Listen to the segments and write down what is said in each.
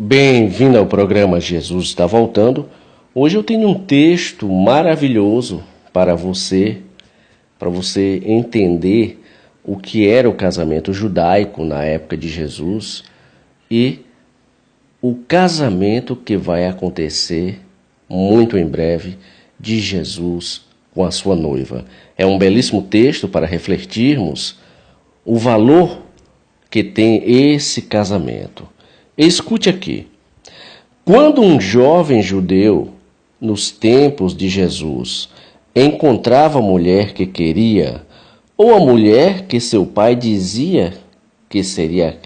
Bem-vindo ao programa Jesus está Voltando. Hoje eu tenho um texto maravilhoso para você entender o que era o casamento judaico na época de Jesus e o casamento que vai acontecer muito em breve de Jesus com a sua noiva. É um belíssimo texto para refletirmos o valor que tem esse casamento. Escute aqui. Quando um jovem judeu, nos tempos de Jesus, encontrava a mulher que queria, ou a mulher que seu pai dizia que seria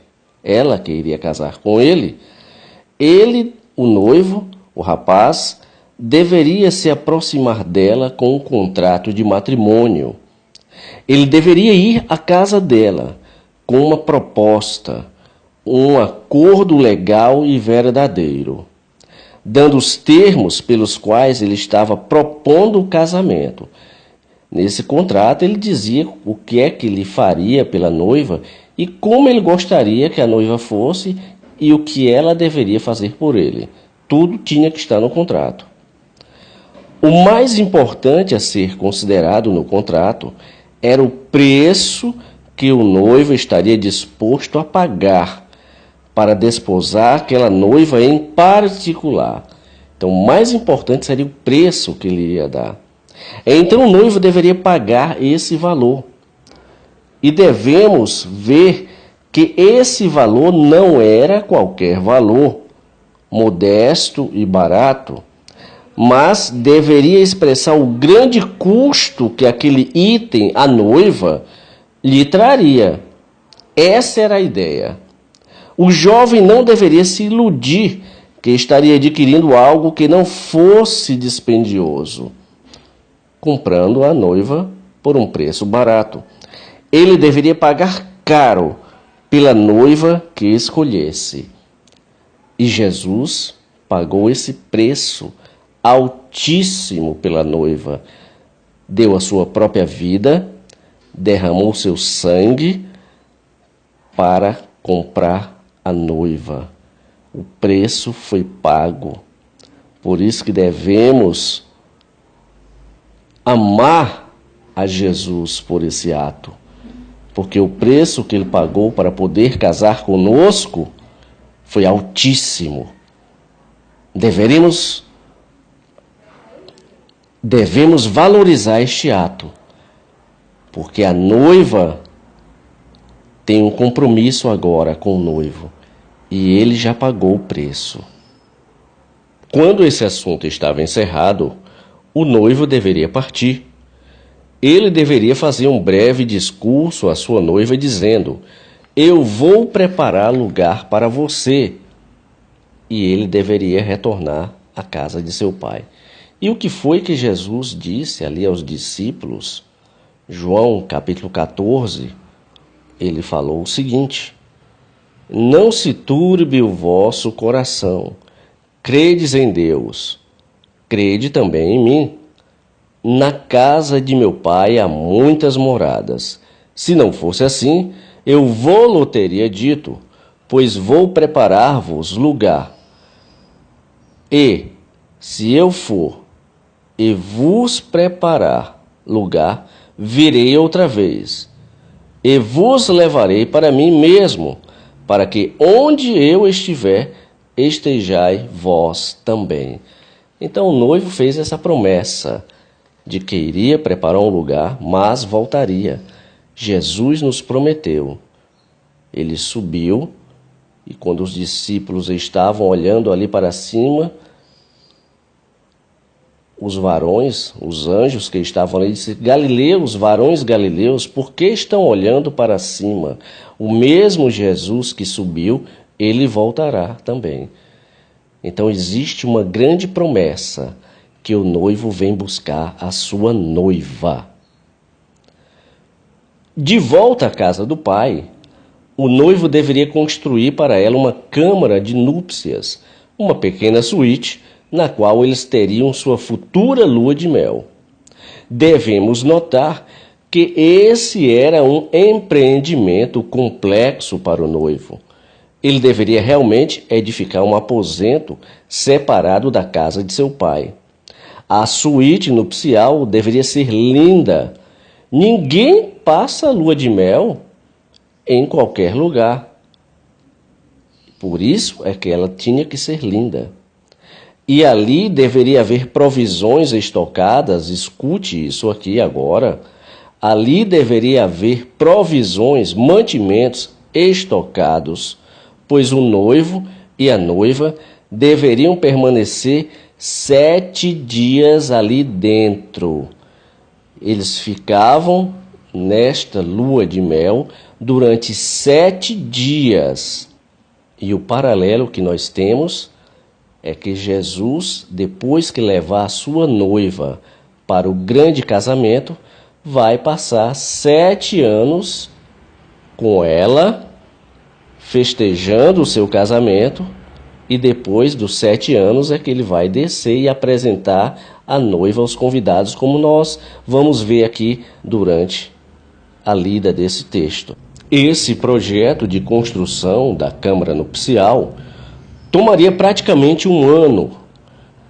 ela que iria casar com ele, o noivo, o rapaz, deveria se aproximar dela com um contrato de matrimônio. Ele deveria ir à casa dela com uma proposta, um acordo legal e verdadeiro, dando os termos pelos quais ele estava propondo o casamento. Nesse contrato ele dizia o que é que ele faria pela noiva e como ele gostaria que a noiva fosse e o que ela deveria fazer por ele. Tudo tinha que estar no contrato. O mais importante a ser considerado no contrato era o preço que o noivo estaria disposto a pagar para desposar aquela noiva em particular. Então, o mais importante seria o preço que ele iria dar. Então, o noivo deveria pagar esse valor. E devemos ver que esse valor não era qualquer valor, modesto e barato, mas deveria expressar o grande custo que aquele item, a noiva, lhe traria. Essa era a ideia. O jovem não deveria se iludir que estaria adquirindo algo que não fosse dispendioso, comprando a noiva por um preço barato. Ele deveria pagar caro pela noiva que escolhesse. E Jesus pagou esse preço altíssimo pela noiva. Deu a sua própria vida, derramou seu sangue para comprar a noiva. O preço foi pago. Por isso que devemos amar a Jesus por esse ato. Porque o preço que ele pagou para poder casar conosco foi altíssimo. Devemos valorizar este ato. Porque a noiva tem um compromisso agora com o noivo e ele já pagou o preço. Quando esse assunto estava encerrado, o noivo deveria partir. Ele deveria fazer um breve discurso à sua noiva dizendo: "Eu vou preparar lugar para você." E ele deveria retornar à casa de seu pai. E o que foi que Jesus disse ali aos discípulos? João capítulo 14, ele falou o seguinte: "Não se turbe o vosso coração. Credes em Deus, crede também em mim. Na casa de meu pai há muitas moradas. Se não fosse assim, eu vou-lo teria dito, pois vou preparar-vos lugar. E, se eu for e vos preparar lugar, virei outra vez e vos levarei para mim mesmo, para que onde eu estiver, estejai vós também." Então o noivo fez essa promessa de que iria preparar um lugar, mas voltaria. Jesus nos prometeu. Ele subiu e quando os discípulos estavam olhando ali para cima, os varões, os anjos que estavam ali, disse: "Galileus, varões galileus, por que estão olhando para cima? O mesmo Jesus que subiu, ele voltará também." Então existe uma grande promessa que o noivo vem buscar a sua noiva. De volta à casa do pai, o noivo deveria construir para ela uma câmara de núpcias, uma pequena suíte, na qual eles teriam sua futura lua de mel. Devemos notar que esse era um empreendimento complexo para o noivo. Ele deveria realmente edificar um aposento separado da casa de seu pai. A suíte nupcial deveria ser linda. Ninguém passa a lua de mel em qualquer lugar. Por isso é que ela tinha que ser linda. E ali deveria haver provisões estocadas, escute isso aqui agora. Ali deveria haver provisões, mantimentos estocados, pois o noivo e a noiva deveriam permanecer 7 dias ali dentro. Eles ficavam nesta lua de mel durante 7 dias. E o paralelo que nós temos é que Jesus, depois que levar a sua noiva para o grande casamento, vai passar 7 anos com ela, festejando o seu casamento, e depois dos 7 anos é que ele vai descer e apresentar a noiva aos convidados, como nós vamos ver aqui durante a lida desse texto. Esse projeto de construção da câmara nupcial tomaria praticamente 1 ano,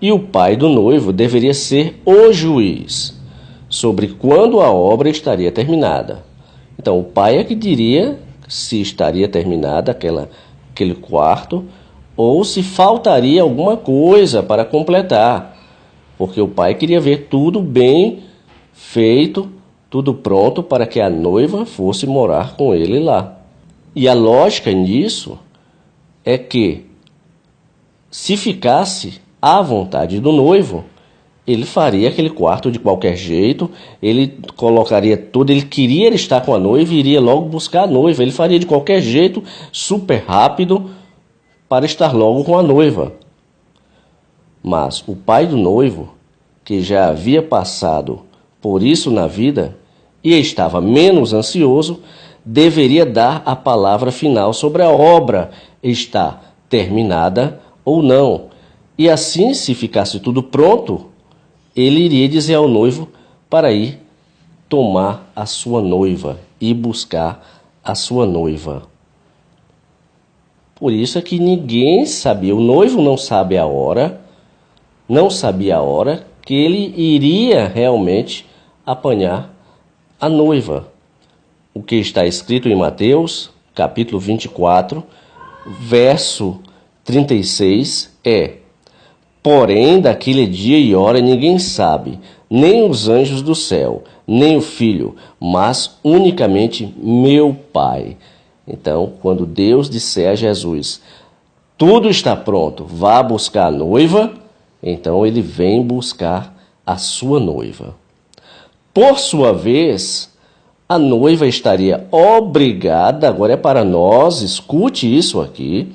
e o pai do noivo deveria ser o juiz sobre quando a obra estaria terminada. Então, o pai é que diria se estaria terminada aquele quarto ou se faltaria alguma coisa para completar, porque o pai queria ver tudo bem feito, tudo pronto para que a noiva fosse morar com ele lá. E a lógica nisso é que, se ficasse à vontade do noivo, ele faria aquele quarto de qualquer jeito, ele colocaria tudo, ele queria estar com a noiva e iria logo buscar a noiva, ele faria de qualquer jeito, super rápido, para estar logo com a noiva. Mas o pai do noivo, que já havia passado por isso na vida e estava menos ansioso, deveria dar a palavra final sobre a obra estar terminada ou não. E assim, se ficasse tudo pronto, ele iria dizer ao noivo para ir tomar a sua noiva e buscar a sua noiva. Por isso é que ninguém sabia, o noivo não sabe a hora, não sabia a hora que ele iria realmente apanhar a noiva. O que está escrito em Mateus, capítulo 24, verso 36 é: porém, daquele dia e hora ninguém sabe, nem os anjos do céu, nem o Filho, mas unicamente meu Pai. Então, quando Deus disser a Jesus, tudo está pronto, vá buscar a noiva, então ele vem buscar a sua noiva. Por sua vez, a noiva estaria obrigada, agora é para nós, escute isso aqui,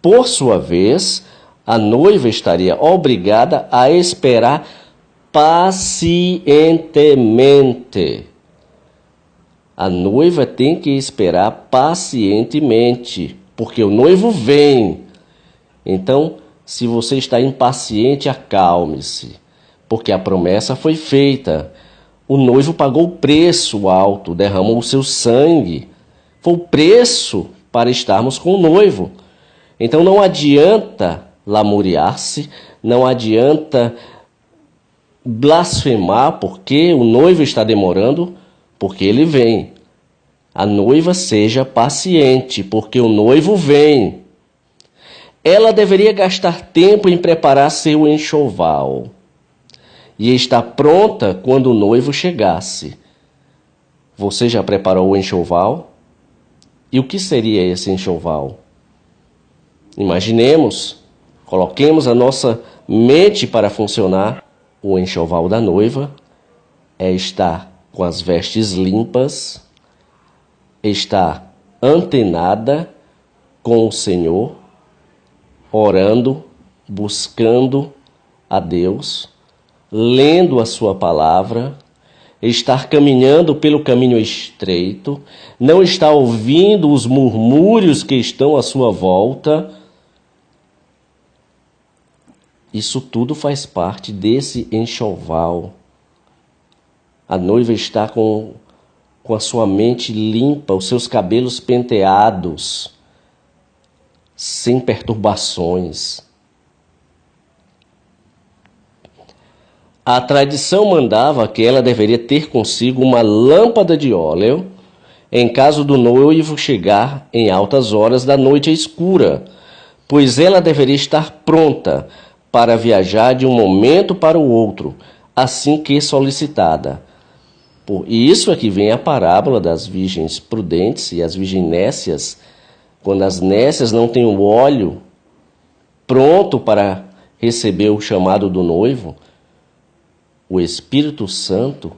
por sua vez, a noiva estaria obrigada a esperar pacientemente. A noiva tem que esperar pacientemente, porque o noivo vem. Então, se você está impaciente, acalme-se, porque a promessa foi feita. O noivo pagou o preço alto, derramou o seu sangue. Foi o preço para estarmos com o noivo. Então não adianta lamuriar-se, não adianta blasfemar porque o noivo está demorando, porque ele vem. A noiva seja paciente, porque o noivo vem. Ela deveria gastar tempo em preparar seu enxoval e estar pronta quando o noivo chegasse. Você já preparou o enxoval? E o que seria esse enxoval? Imaginemos, coloquemos a nossa mente para funcionar. O enxoval da noiva é estar com as vestes limpas, estar antenada com o Senhor, orando, buscando a Deus, lendo a sua palavra, estar caminhando pelo caminho estreito, não estar ouvindo os murmúrios que estão à sua volta. Isso tudo faz parte desse enxoval. A noiva está com a sua mente limpa, os seus cabelos penteados, sem perturbações. A tradição mandava que ela deveria ter consigo uma lâmpada de óleo em caso do noivo chegar em altas horas da noite escura, pois ela deveria estar pronta para viajar de um momento para o outro, assim que solicitada. E isso é que vem a parábola das virgens prudentes e as virgens nécias, quando as nécias não têm o óleo pronto para receber o chamado do noivo. O Espírito Santo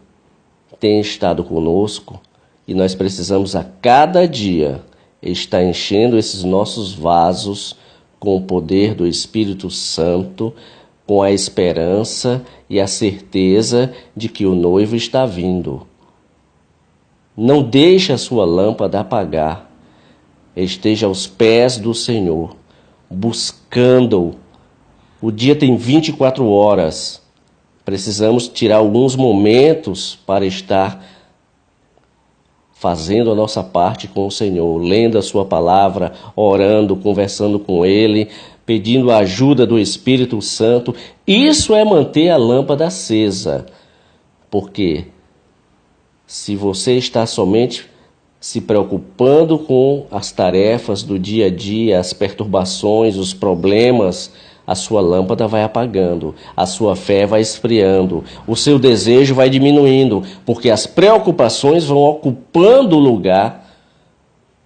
tem estado conosco e nós precisamos a cada dia estar enchendo esses nossos vasos com o poder do Espírito Santo, com a esperança e a certeza de que o noivo está vindo. Não deixe a sua lâmpada apagar. Esteja aos pés do Senhor, buscando-o. O dia tem 24 horas. Precisamos tirar alguns momentos para estar fazendo a nossa parte com o Senhor, lendo a sua palavra, orando, conversando com Ele, pedindo a ajuda do Espírito Santo. Isso é manter a lâmpada acesa. Porque se você está somente se preocupando com as tarefas do dia a dia, as perturbações, os problemas, a sua lâmpada vai apagando, a sua fé vai esfriando, o seu desejo vai diminuindo, porque as preocupações vão ocupando o lugar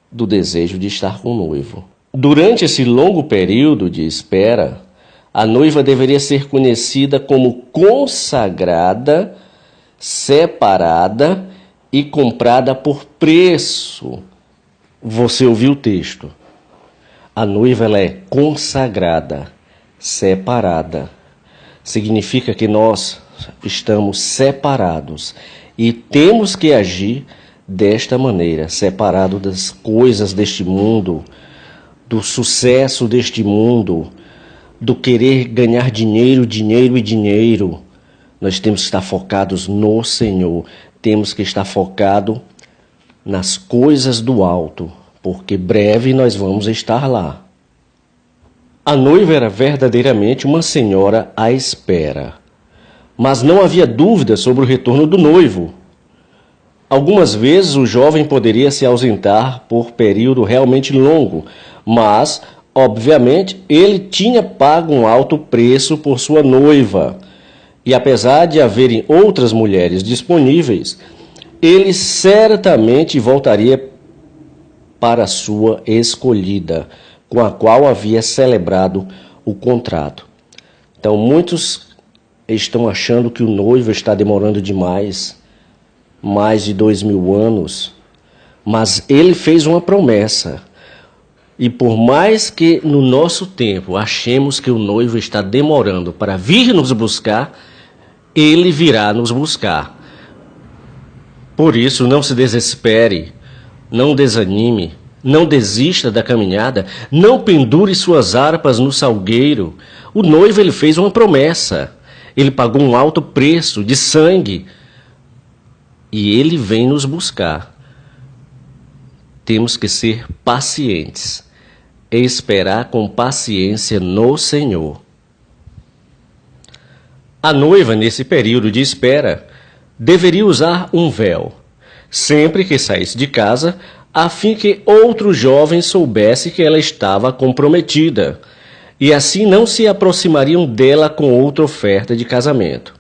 do desejo de estar com o noivo. Durante esse longo período de espera, a noiva deveria ser conhecida como consagrada, separada e comprada por preço. Você ouviu o texto. A noiva ela é consagrada, separada. Significa que nós estamos separados e temos que agir desta maneira, separado das coisas deste mundo, do sucesso deste mundo, do querer ganhar dinheiro, dinheiro e dinheiro. Nós temos que estar focados no Senhor, temos que estar focados nas coisas do alto, porque breve nós vamos estar lá. A noiva era verdadeiramente uma senhora à espera, mas não havia dúvida sobre o retorno do noivo. Algumas vezes o jovem poderia se ausentar por período realmente longo, mas, obviamente, ele tinha pago um alto preço por sua noiva. E apesar de haverem outras mulheres disponíveis, ele certamente voltaria para a sua escolhida, com a qual havia celebrado o contrato. Então, muitos estão achando que o noivo está demorando demais, mais de 2000 anos, mas ele fez uma promessa. E por mais que no nosso tempo achemos que o noivo está demorando para vir nos buscar, ele virá nos buscar. Por isso, não se desespere, não desanime, não desista da caminhada, não pendure suas harpas no salgueiro. O noivo ele fez uma promessa, ele pagou um alto preço de sangue e ele vem nos buscar. Temos que ser pacientes e esperar com paciência no Senhor. A noiva, nesse período de espera, deveria usar um véu, sempre que saísse de casa, a fim que outro jovem soubesse que ela estava comprometida, e assim não se aproximariam dela com outra oferta de casamento.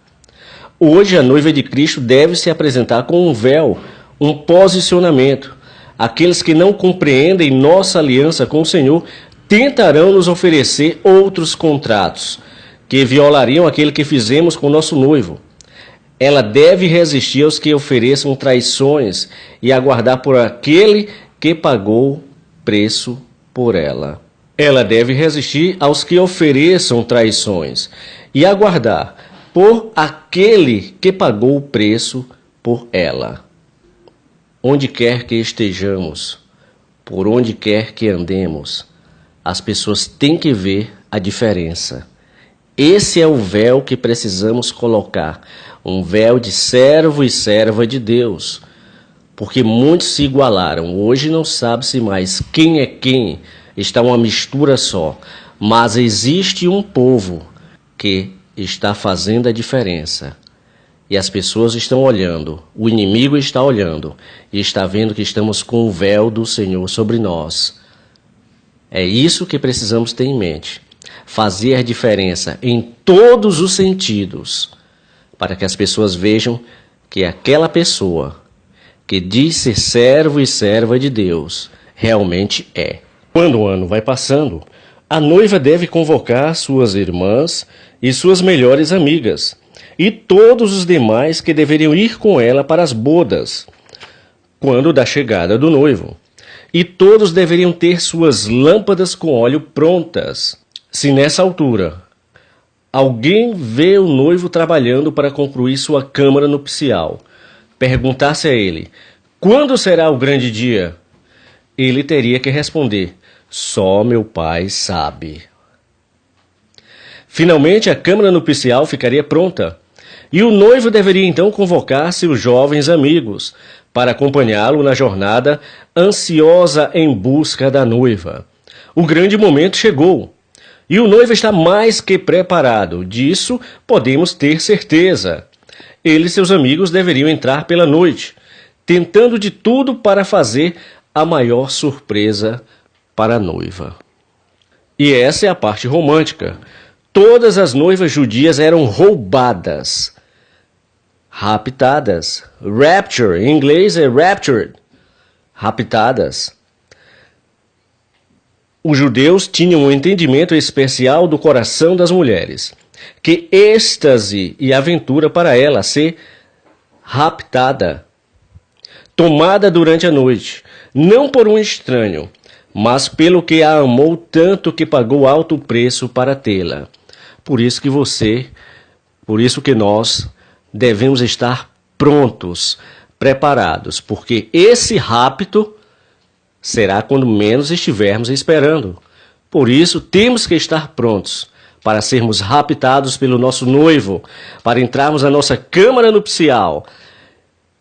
Hoje, a noiva de Cristo deve se apresentar com um véu, um posicionamento. Aqueles que não compreendem nossa aliança com o Senhor tentarão nos oferecer outros contratos, que violariam aquele que fizemos com nosso noivo. Ela deve resistir aos que ofereçam traições e aguardar por aquele que pagou preço por ela. Ela deve resistir aos que ofereçam traições e aguardar por aquele que pagou o preço por ela. Onde quer que estejamos, por onde quer que andemos, as pessoas têm que ver a diferença. Esse é o véu que precisamos colocar, um véu de servo e serva de Deus, porque muitos se igualaram. Hoje não sabe-se mais quem é quem está uma mistura só. Mas existe um povo que está fazendo a diferença. E as pessoas estão olhando, o inimigo está olhando e está vendo que estamos com o véu do Senhor sobre nós. É isso que precisamos ter em mente. Fazer diferença em todos os sentidos, para que as pessoas vejam que aquela pessoa que diz ser servo e serva de Deus realmente é. Quando o ano vai passando, a noiva deve convocar suas irmãs e suas melhores amigas, e todos os demais que deveriam ir com ela para as bodas, quando da chegada do noivo. E todos deveriam ter suas lâmpadas com óleo prontas. Se nessa altura alguém vê o noivo trabalhando para concluir sua câmara nupcial, perguntasse a ele, quando será o grande dia? Ele teria que responder, só meu pai sabe. Finalmente a câmara nupcial ficaria pronta, e o noivo deveria então convocar seus jovens amigos para acompanhá-lo na jornada ansiosa em busca da noiva. O grande momento chegou, e o noivo está mais que preparado, disso podemos ter certeza. Ele e seus amigos deveriam entrar pela noite, tentando de tudo para fazer a maior surpresa para a noiva. E essa é a parte romântica. Todas as noivas judias eram roubadas, raptadas. Rapture, em inglês é raptured, raptadas. Os judeus tinham um entendimento especial do coração das mulheres. Que êxtase e aventura para ela ser raptada, tomada durante a noite, não por um estranho, mas pelo que a amou tanto que pagou alto preço para tê-la. Por isso que nós devemos estar prontos, preparados, porque esse rapto será quando menos estivermos esperando. Por isso temos que estar prontos para sermos raptados pelo nosso noivo, para entrarmos na nossa câmara nupcial,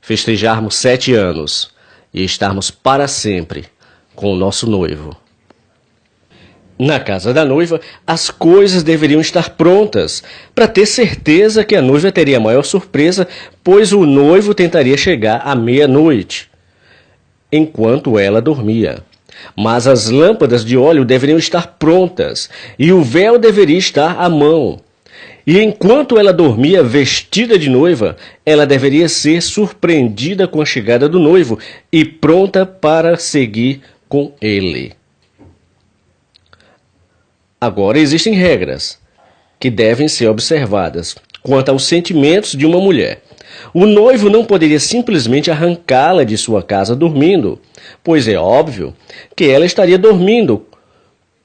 festejarmos 7 anos e estarmos para sempre com o nosso noivo. Na casa da noiva, as coisas deveriam estar prontas, para ter certeza que a noiva teria a maior surpresa, pois o noivo tentaria chegar à meia-noite, enquanto ela dormia. Mas as lâmpadas de óleo deveriam estar prontas, e o véu deveria estar à mão. E enquanto ela dormia vestida de noiva, ela deveria ser surpreendida com a chegada do noivo e pronta para seguir com ele. Agora existem regras que devem ser observadas quanto aos sentimentos de uma mulher. O noivo não poderia simplesmente arrancá-la de sua casa dormindo, pois é óbvio que ela estaria dormindo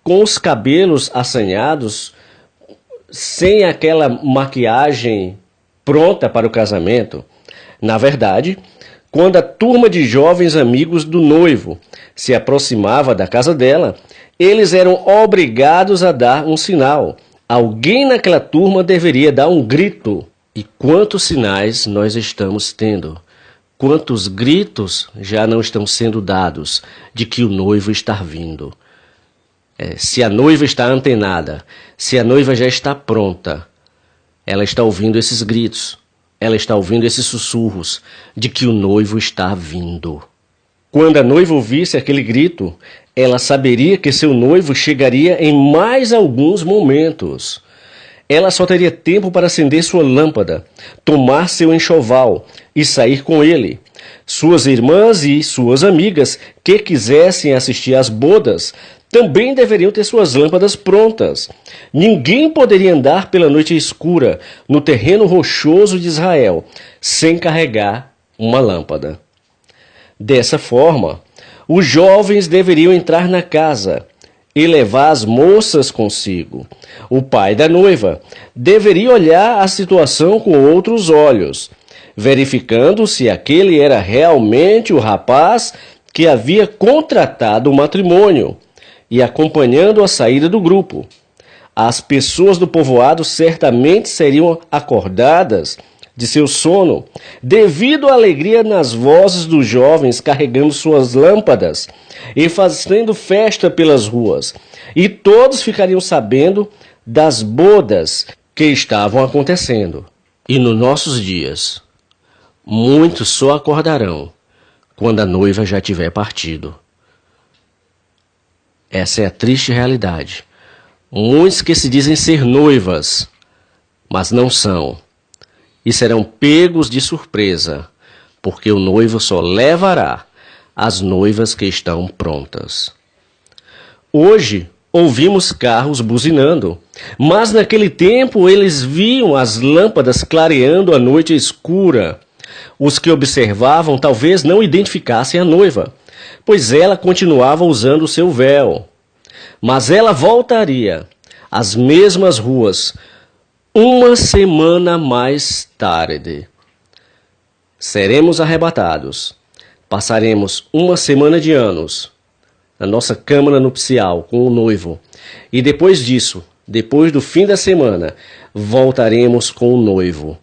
com os cabelos assanhados, sem aquela maquiagem pronta para o casamento. Na verdade, quando a turma de jovens amigos do noivo se aproximava da casa dela, eles eram obrigados a dar um sinal. Alguém naquela turma deveria dar um grito. E quantos sinais nós estamos tendo? Quantos gritos já não estão sendo dados de que o noivo está vindo? Se a noiva está antenada, se a noiva já está pronta, ela está ouvindo esses gritos, ela está ouvindo esses sussurros de que o noivo está vindo. Quando a noiva ouvisse aquele grito, ela saberia que seu noivo chegaria em mais alguns momentos. Ela só teria tempo para acender sua lâmpada, tomar seu enxoval e sair com ele. Suas irmãs e suas amigas que quisessem assistir às bodas também deveriam ter suas lâmpadas prontas. Ninguém poderia andar pela noite escura no terreno rochoso de Israel sem carregar uma lâmpada. Dessa forma, os jovens deveriam entrar na casa e levar as moças consigo. O pai da noiva deveria olhar a situação com outros olhos, verificando se aquele era realmente o rapaz que havia contratado o matrimônio e acompanhando a saída do grupo. As pessoas do povoado certamente seriam acordadas de seu sono, devido à alegria nas vozes dos jovens carregando suas lâmpadas e fazendo festa pelas ruas, e todos ficariam sabendo das bodas que estavam acontecendo. E nos nossos dias, muitos só acordarão quando a noiva já tiver partido. Essa é a triste realidade. Muitos que se dizem ser noivas, mas não são, e serão pegos de surpresa, porque o noivo só levará as noivas que estão prontas. Hoje, ouvimos carros buzinando, mas naquele tempo eles viam as lâmpadas clareando a noite escura. Os que observavam talvez não identificassem a noiva, pois ela continuava usando o seu véu. Mas ela voltaria às mesmas ruas uma semana mais tarde. Seremos arrebatados. Passaremos uma semana de anos na nossa câmara nupcial com o noivo. E depois disso, depois do fim da semana, voltaremos com o noivo.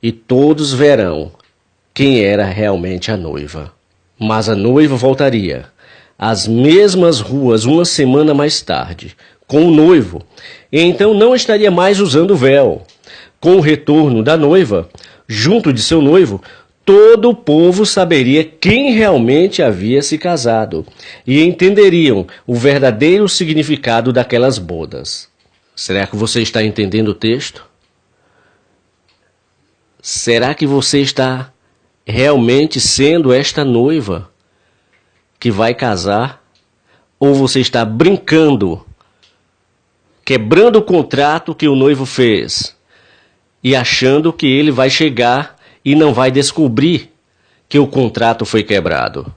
E todos verão quem era realmente a noiva. Mas a noiva voltaria às mesmas ruas uma semana mais tarde, com o noivo, e então não estaria mais usando véu. Com o retorno da noiva, junto de seu noivo, todo o povo saberia quem realmente havia se casado e entenderiam o verdadeiro significado daquelas bodas. Será que você está entendendo o texto? Será que você está realmente sendo esta noiva que vai casar? Ou você está brincando, quebrando o contrato que o noivo fez e achando que ele vai chegar e não vai descobrir que o contrato foi quebrado?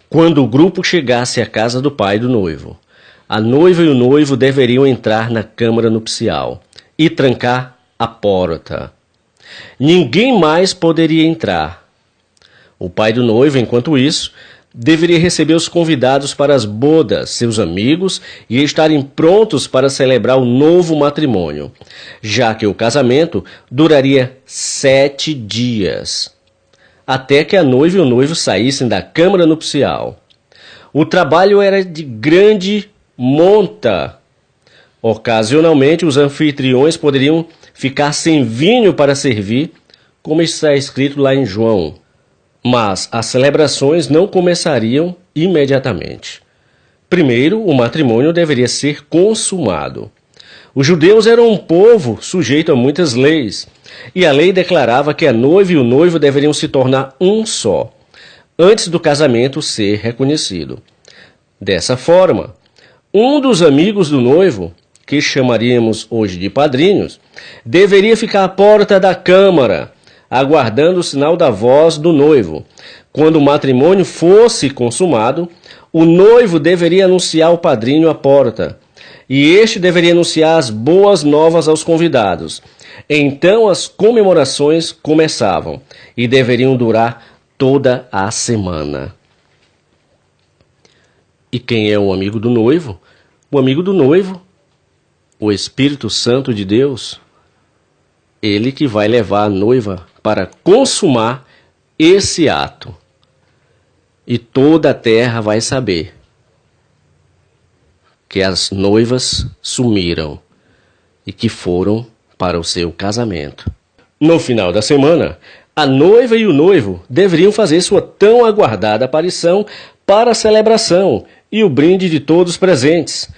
Quando o grupo chegasse à casa do pai do noivo, a noiva e o noivo deveriam entrar na câmara nupcial e trancar a porta. Ninguém mais poderia entrar. O pai do noivo, enquanto isso, deveria receber os convidados para as bodas, seus amigos, e estarem prontos para celebrar o novo matrimônio, já que o casamento duraria 7 dias, até que a noiva e o noivo saíssem da câmara nupcial. O trabalho era de grande monta. Ocasionalmente, os anfitriões poderiam ficar sem vinho para servir, como está escrito lá em João. Mas as celebrações não começariam imediatamente. Primeiro, o matrimônio deveria ser consumado. Os judeus eram um povo sujeito a muitas leis, e a lei declarava que a noiva e o noivo deveriam se tornar um só, antes do casamento ser reconhecido. Dessa forma, um dos amigos do noivo, que chamaríamos hoje de padrinhos, deveria ficar à porta da câmara, aguardando o sinal da voz do noivo. Quando o matrimônio fosse consumado, o noivo deveria anunciar ao padrinho à porta, e este deveria anunciar as boas novas aos convidados. Então as comemorações começavam, e deveriam durar toda a semana. E quem é o amigo do noivo? O amigo do noivo, o Espírito Santo de Deus, ele que vai levar a noiva para consumar esse ato. E toda a terra vai saber que as noivas sumiram e que foram para o seu casamento. No final da semana, a noiva e o noivo deveriam fazer sua tão aguardada aparição para a celebração e o brinde de todos presentes.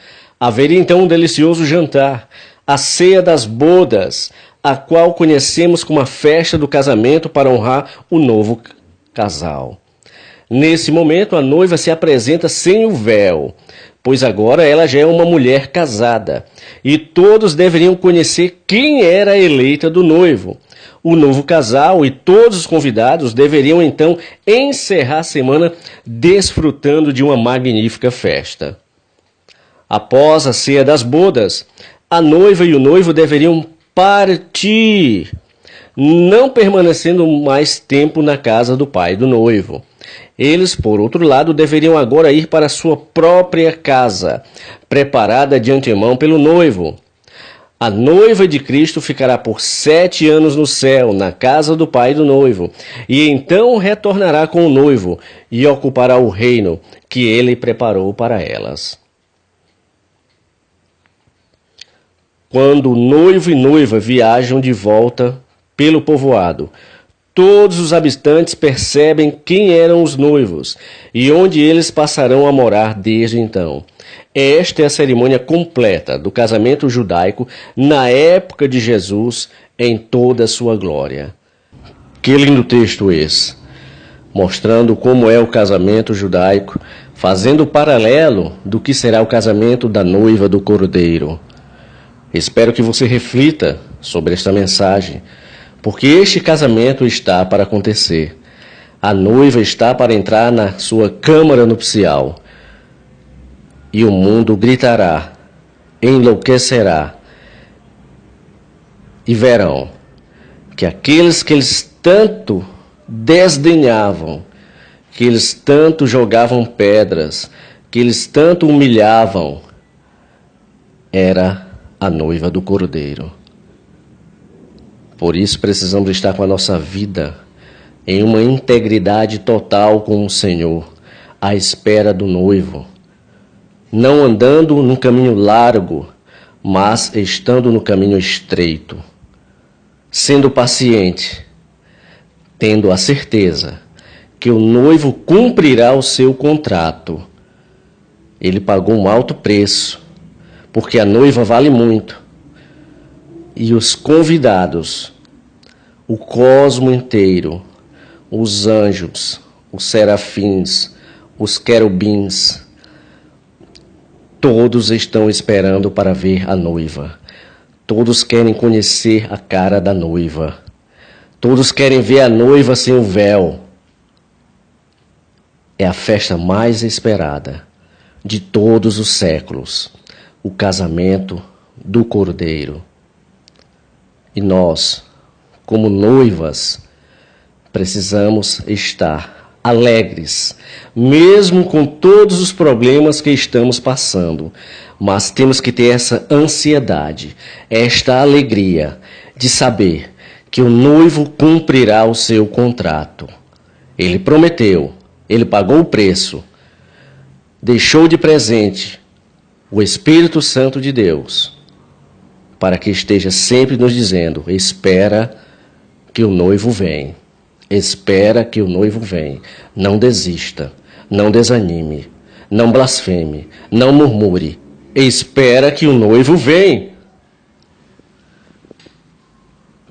Haveria então um delicioso jantar, a ceia das bodas, a qual conhecemos como a festa do casamento para honrar o novo casal. Nesse momento, a noiva se apresenta sem o véu, pois agora ela já é uma mulher casada, e todos deveriam conhecer quem era a eleita do noivo. O novo casal e todos os convidados deveriam então encerrar a semana desfrutando de uma magnífica festa. Após a ceia das bodas, a noiva e o noivo deveriam partir, não permanecendo mais tempo na casa do pai do noivo. Eles, por outro lado, deveriam agora ir para sua própria casa, preparada de antemão pelo noivo. A noiva de Cristo ficará por 7 anos no céu, na casa do pai do noivo, e então retornará com o noivo e ocupará o reino que ele preparou para elas. Quando o noivo e noiva viajam de volta pelo povoado, todos os habitantes percebem quem eram os noivos e onde eles passarão a morar desde então. Esta é a cerimônia completa do casamento judaico na época de Jesus em toda a sua glória. Que lindo texto esse, mostrando como é o casamento judaico, fazendo o paralelo do que será o casamento da noiva do Cordeiro. Espero que você reflita sobre esta mensagem, porque este casamento está para acontecer. A noiva está para entrar na sua câmara nupcial. E o mundo gritará, enlouquecerá, e verão que aqueles que eles tanto desdenhavam, que eles tanto jogavam pedras, que eles tanto humilhavam, era a noiva do Cordeiro. Por isso precisamos estar com a nossa vida em uma integridade total com o Senhor, à espera do noivo. Não andando num caminho largo, mas estando no caminho estreito. Sendo paciente, tendo a certeza que o noivo cumprirá o seu contrato. Ele pagou um alto preço, porque a noiva vale muito. E os convidados, o cosmo inteiro, os anjos, os serafins, os querubins, todos estão esperando para ver a noiva. Todos querem conhecer a cara da noiva. Todos querem ver a noiva sem o véu. É a festa mais esperada de todos os séculos, o casamento do Cordeiro. E nós, como noivas, precisamos estar alegres, mesmo com todos os problemas que estamos passando. Mas temos que ter essa ansiedade, esta alegria de saber que o noivo cumprirá o seu contrato. Ele prometeu, ele pagou o preço, deixou de presente o Espírito Santo de Deus, para que esteja sempre nos dizendo: espera que o noivo vem. Espera que o noivo vem. Não desista, não desanime, não blasfeme, não murmure. Espera que o noivo vem.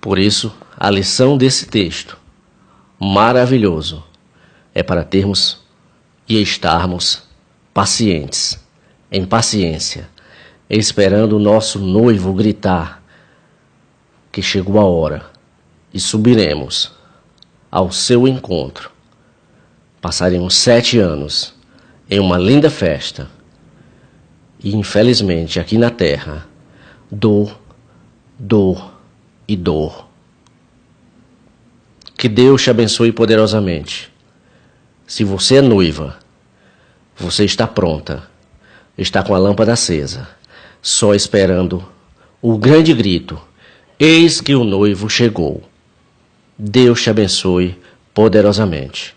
Por isso, a lição desse texto maravilhoso é para termos e estarmos pacientes, em paciência, esperando o nosso noivo gritar que chegou a hora, e subiremos ao seu encontro. Passaremos 7 anos em uma linda festa e, infelizmente, aqui na terra, dor e dor. Que Deus te abençoe poderosamente. Se você é noiva, você está pronta, está com a lâmpada acesa, só esperando o grande grito: eis que o noivo chegou. Deus te abençoe poderosamente.